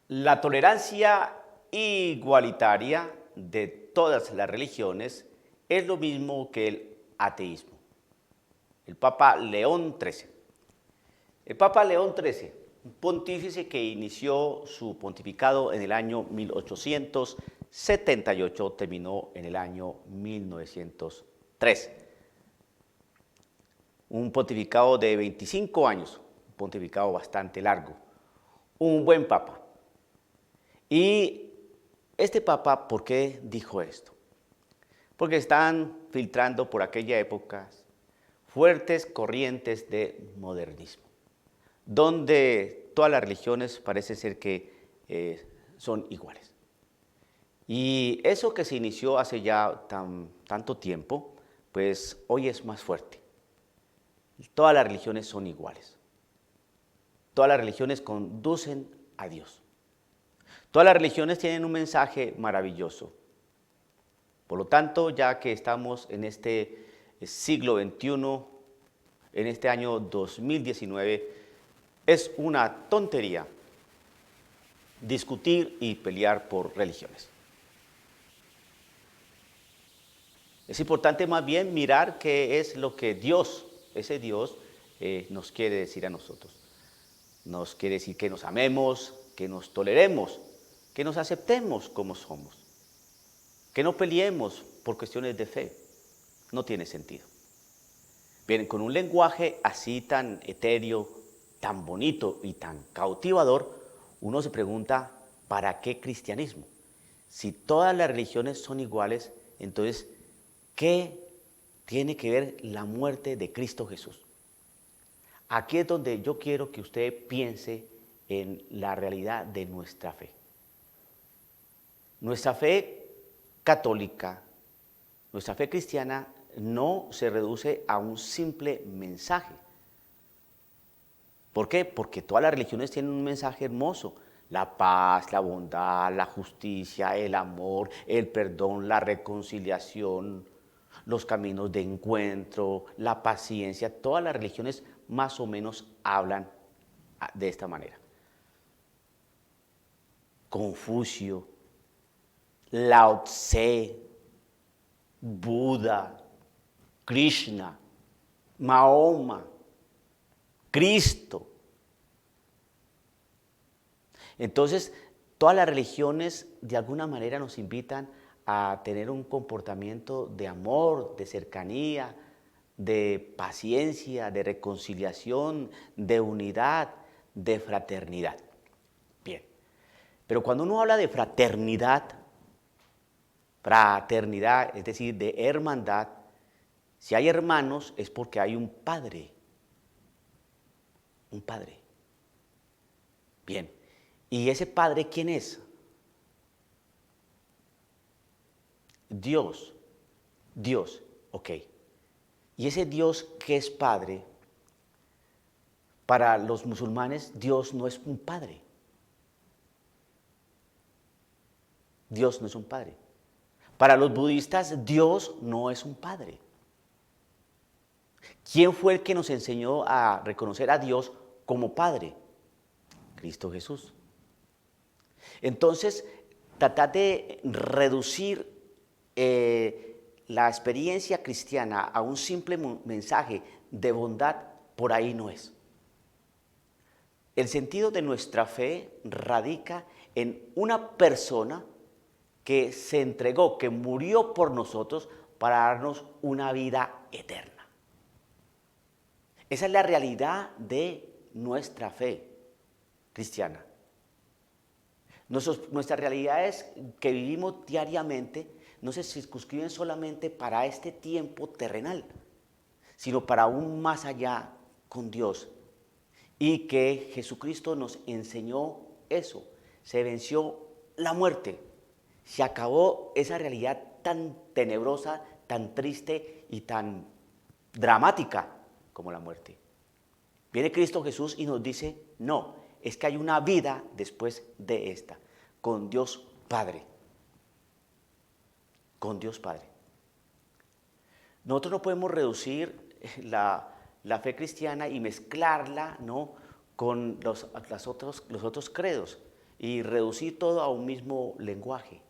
La tolerancia igualitaria de todas las religiones es lo mismo que el ateísmo. El Papa León XIII. El Papa León XIII, un pontífice que inició su pontificado en el año 1878, terminó en el año 1903. Un pontificado de 25 años, un pontificado bastante largo, un buen papa. Y este papa, ¿por qué dijo esto? Porque están filtrando por aquella época fuertes corrientes de modernismo, donde todas las religiones parece ser que son iguales. Y eso que se inició hace ya tanto tiempo, pues hoy es más fuerte. Todas las religiones son iguales. Todas las religiones conducen a Dios. Todas las religiones tienen un mensaje maravilloso. Por lo tanto, ya que estamos en este siglo XXI, en este año 2019, es una tontería discutir y pelear por religiones. Es importante más bien mirar qué es lo que Dios, ese Dios, nos quiere decir a nosotros. Nos quiere decir que nos amemos, que nos toleremos, que nos aceptemos como somos, que no peleemos por cuestiones de fe. No tiene sentido. Bien, con un lenguaje así tan etéreo, tan bonito y tan cautivador, uno se pregunta, ¿para qué cristianismo? Si todas las religiones son iguales, entonces, ¿qué tiene que ver la muerte de Cristo Jesús? Aquí es donde yo quiero que usted piense en la realidad de nuestra fe. Nuestra fe católica, nuestra fe cristiana no se reduce a un simple mensaje. ¿Por qué? Porque todas las religiones tienen un mensaje hermoso. La paz, la bondad, la justicia, el amor, el perdón, la reconciliación, los caminos de encuentro, la paciencia. Todas las religiones más o menos hablan de esta manera. Confucio, Lao Tse, Buda, Krishna, Mahoma, Cristo. Entonces, todas las religiones de alguna manera nos invitan a tener un comportamiento de amor, de cercanía, de paciencia, de reconciliación, de unidad, de fraternidad. Bien, pero cuando uno habla de fraternidad, es decir, de hermandad, si hay hermanos es porque hay un padre. Un padre. Bien, ¿y ese padre quién es? Dios. Dios, ok. Y ese Dios que es padre, para los musulmanes Dios no es un padre. Dios no es un padre. Para los budistas Dios no es un padre. ¿Quién fue el que nos enseñó a reconocer a Dios como Padre? Cristo Jesús. Entonces, tratar de reducir la experiencia cristiana a un simple mensaje de bondad, por ahí no es. El sentido de nuestra fe radica en una persona que se entregó, que murió por nosotros para darnos una vida eterna. Esa es la realidad de nuestra fe cristiana. Nuestras realidades que vivimos diariamente no se circunscriben solamente para este tiempo terrenal, sino para aún más allá con Dios. Y que Jesucristo nos enseñó eso. Se venció la muerte. Se acabó esa realidad tan tenebrosa, tan triste y tan dramática como la muerte. Viene Cristo Jesús y nos dice, no, es que hay una vida después de esta, con Dios Padre. Con Dios Padre. Nosotros no podemos reducir la fe cristiana y mezclarla, ¿no?, con los otros credos. y reducir todo a un mismo lenguaje.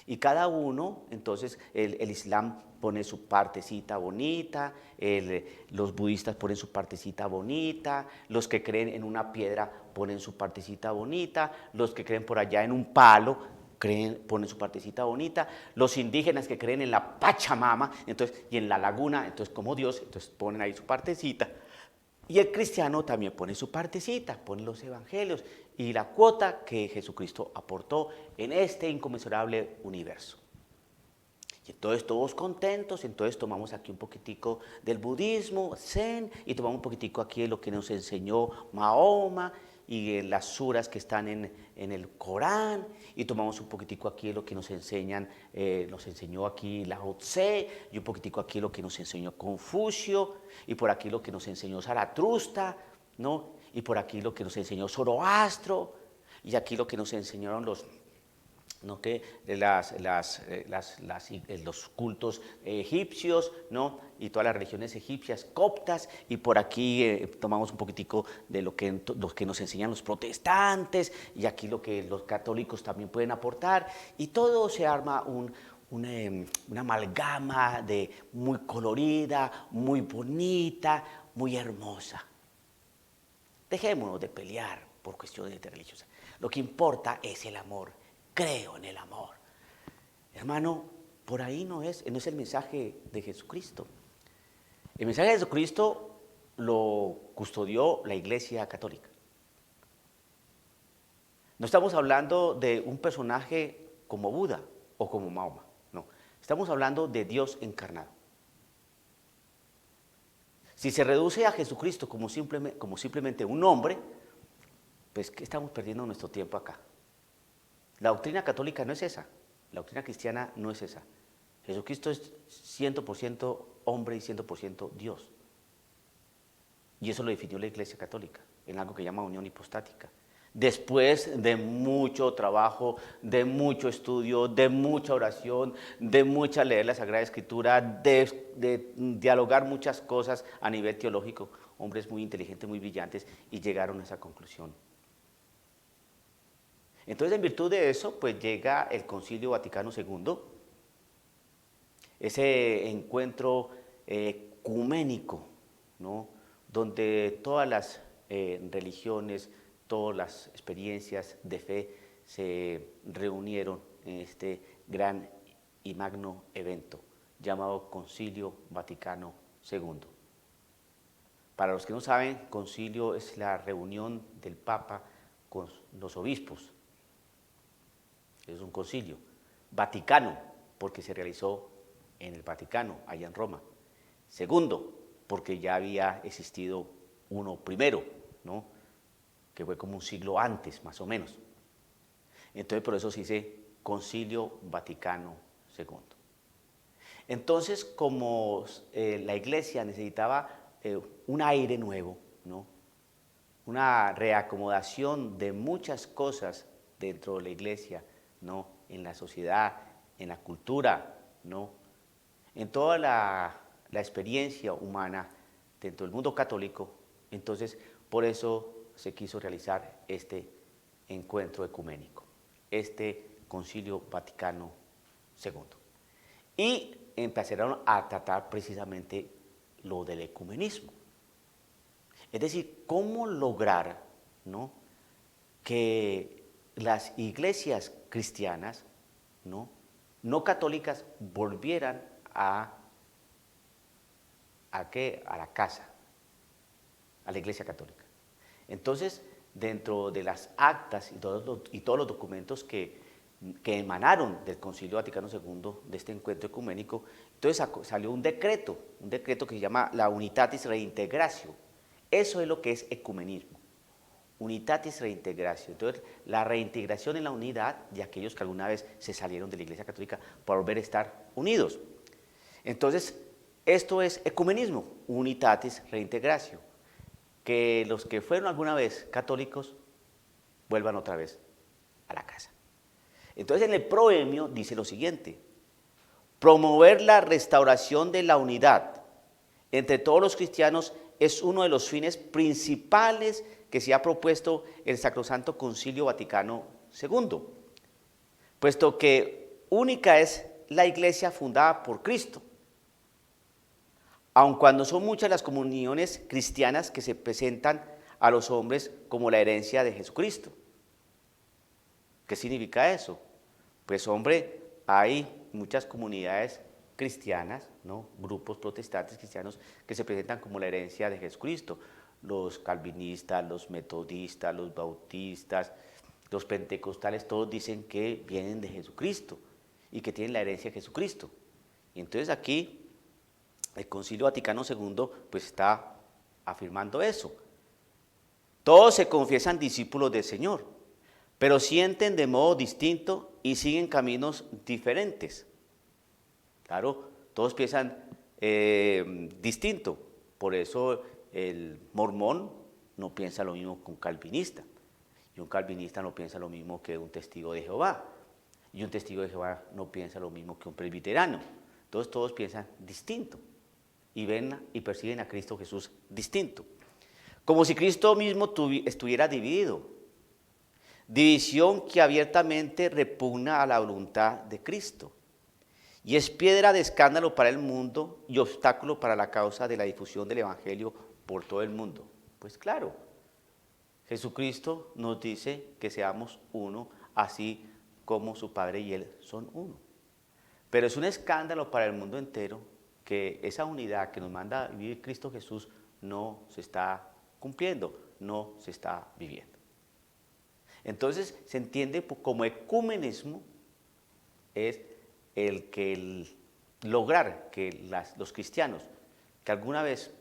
Y cada uno, entonces, el Islam pone su partecita bonita, los budistas ponen su partecita bonita, los que creen en una piedra ponen su partecita bonita, los que creen por allá en un palo ponen su partecita bonita, los indígenas que creen en la Pachamama, entonces, y en la laguna, entonces como Dios, entonces ponen ahí su partecita. Y el cristiano también pone su partecita, pone los evangelios y la cuota que Jesucristo aportó en este inconmensurable universo. Y entonces todos contentos, entonces tomamos aquí un poquitico del budismo, zen, y tomamos un poquitico aquí de lo que nos enseñó Mahoma y las suras que están en el Corán, y tomamos un poquitico aquí de lo que nos enseñó aquí Lao Tse, y un poquitico aquí de lo que nos enseñó Confucio, y por aquí lo que nos enseñó Zaratustra, ¿no? Y por aquí lo que nos enseñó Zoroastro, y aquí lo que nos enseñaron ¿no? que los cultos egipcios, ¿no? Y todas las religiones egipcias, coptas, y por aquí tomamos un poquitico de lo que nos enseñan los protestantes, y aquí lo que los católicos también pueden aportar, y todo se arma una amalgama muy colorida, muy bonita, muy hermosa. Dejémonos de pelear por cuestiones religiosas. Lo que importa es el amor. Creo en el amor. Hermano, por ahí no es el mensaje de Jesucristo. El mensaje de Jesucristo lo custodió la Iglesia Católica. No estamos hablando de un personaje como Buda o como Mahoma, no. Estamos hablando de Dios encarnado. Si se reduce a Jesucristo como simplemente un hombre, pues ¿qué estamos perdiendo nuestro tiempo acá? La doctrina católica no es esa, la doctrina cristiana no es esa. Jesucristo es 100% hombre y 100% Dios. Y eso lo definió la Iglesia Católica, en algo que llama unión hipostática. Después de mucho trabajo, de mucho estudio, de mucha oración, de mucha leer la Sagrada Escritura, de dialogar muchas cosas a nivel teológico, hombres muy inteligentes, muy brillantes, y llegaron a esa conclusión. Entonces, en virtud de eso, pues llega el Concilio Vaticano II, ese encuentro ecuménico, ¿no? Donde todas las religiones, todas las experiencias de fe se reunieron en este gran y magno evento llamado Concilio Vaticano II. Para los que no saben, concilio es la reunión del Papa con los obispos. Es un concilio. Vaticano, porque se realizó en el Vaticano, allá en Roma. Segundo, porque ya había existido uno primero, ¿no? Que fue como un siglo antes, más o menos. Entonces, por eso se dice Concilio Vaticano II. Entonces, como la Iglesia necesitaba un aire nuevo, ¿no? Una reacomodación de muchas cosas dentro de la Iglesia, ¿no? En la sociedad, en la cultura, ¿no? En toda la experiencia humana dentro del mundo católico. Entonces, por eso se quiso realizar este encuentro ecuménico, este Concilio Vaticano II. Y empezaron a tratar precisamente lo del ecumenismo. Es decir, cómo lograr, ¿no? Que las iglesias cristianas, no católicas, volvieran a la casa, a la Iglesia Católica. Entonces, dentro de las actas y todos los documentos que emanaron del Concilio Vaticano II, de este encuentro ecuménico, entonces salió un decreto que se llama la Unitatis Reintegratio. Eso es lo que es ecumenismo. Unitatis Reintegratio. Entonces, la reintegración en la unidad de aquellos que alguna vez se salieron de la Iglesia Católica para volver a estar unidos. Entonces, esto es ecumenismo, Unitatis Reintegratio. Que los que fueron alguna vez católicos vuelvan otra vez a la casa. Entonces, en el proemio dice lo siguiente: promover la restauración de la unidad entre todos los cristianos es uno de los fines principales que se ha propuesto el Sacrosanto Concilio Vaticano II, puesto que única es la iglesia fundada por Cristo, aun cuando son muchas las comuniones cristianas que se presentan a los hombres como la herencia de Jesucristo. ¿Qué significa eso? Pues hombre, hay muchas comunidades cristianas, ¿no? Grupos protestantes cristianos que se presentan como la herencia de Jesucristo. Los calvinistas, los metodistas, los bautistas, los pentecostales, todos dicen que vienen de Jesucristo y que tienen la herencia de Jesucristo. Y entonces aquí el Concilio Vaticano II pues está afirmando eso. Todos se confiesan discípulos del Señor, pero sienten de modo distinto y siguen caminos diferentes. Claro, todos piensan distinto, por eso el mormón no piensa lo mismo que un calvinista, y un calvinista no piensa lo mismo que un testigo de Jehová, y un testigo de Jehová no piensa lo mismo que un presbiterano. Entonces todos piensan distinto y ven y perciben a Cristo Jesús distinto. Como si Cristo mismo estuviera dividido. División que abiertamente repugna a la voluntad de Cristo. Y es piedra de escándalo para el mundo y obstáculo para la causa de la difusión del Evangelio por todo el mundo. Pues claro, Jesucristo nos dice que seamos uno, así como su Padre y Él son uno. Pero es un escándalo para el mundo entero que esa unidad que nos manda a vivir Cristo Jesús no se está cumpliendo, no se está viviendo. Entonces se entiende como ecumenismo es lograr que los cristianos que alguna vez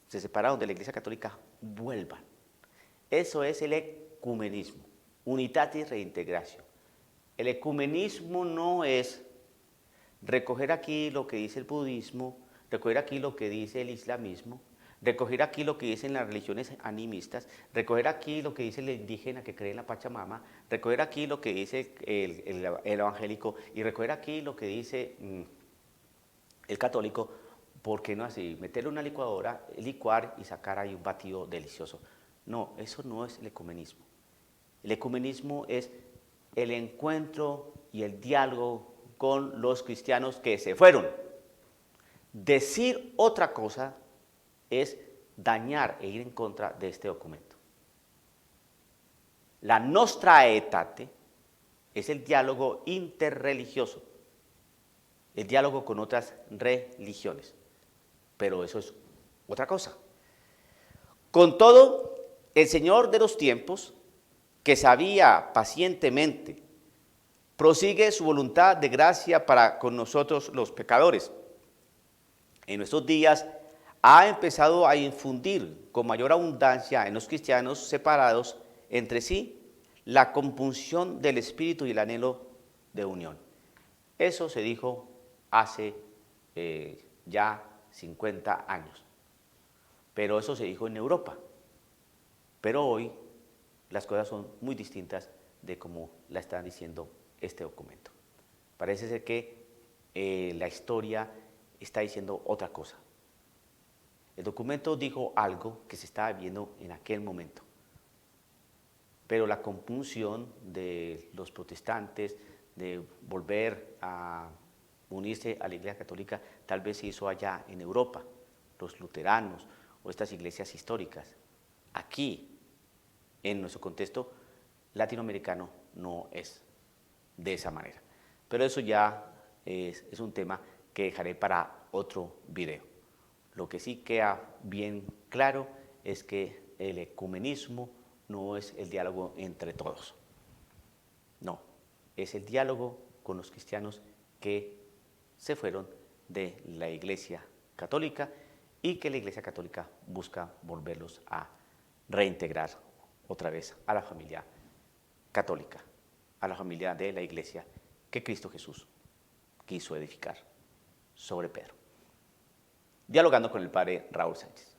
se separaron de la Iglesia Católica vuelvan. Eso es el ecumenismo, unitatis reintegratio. El ecumenismo no es recoger aquí lo que dice el budismo, recoger aquí lo que dice el islamismo, recoger aquí lo que dicen las religiones animistas, recoger aquí lo que dice el indígena que cree en la Pachamama, recoger aquí lo que dice el evangélico y recoger aquí lo que dice el católico. ¿Por qué no así? Meterle una licuadora, licuar y sacar ahí un batido delicioso. No, eso no es el ecumenismo. El ecumenismo es el encuentro y el diálogo con los cristianos que se fueron. Decir otra cosa es dañar e ir en contra de este documento. La Nostra Aetate es el diálogo interreligioso, el diálogo con otras religiones, pero eso es otra cosa. Con todo, el Señor de los tiempos, que sabía pacientemente, prosigue su voluntad de gracia para con nosotros los pecadores. En nuestros días ha empezado a infundir con mayor abundancia en los cristianos separados entre sí la compunción del espíritu y el anhelo de unión. Eso se dijo hace ya 50 años, pero eso se dijo en Europa. Pero hoy las cosas son muy distintas de como la están diciendo este documento. Parece ser que la historia está diciendo otra cosa. El documento dijo algo que se estaba viendo en aquel momento, pero la compunción de los protestantes de volver a unirse a la Iglesia Católica tal vez se hizo allá en Europa, los luteranos o estas iglesias históricas. Aquí, en nuestro contexto latinoamericano, no es de esa manera. Pero eso ya es un tema que dejaré para otro video. Lo que sí queda bien claro es que el ecumenismo no es el diálogo entre todos. No, es el diálogo con los cristianos que se fueron de la Iglesia Católica y que la Iglesia Católica busca volverlos a reintegrar otra vez a la familia católica, a la familia de la Iglesia que Cristo Jesús quiso edificar sobre Pedro. Dialogando con el padre Raúl Sánchez.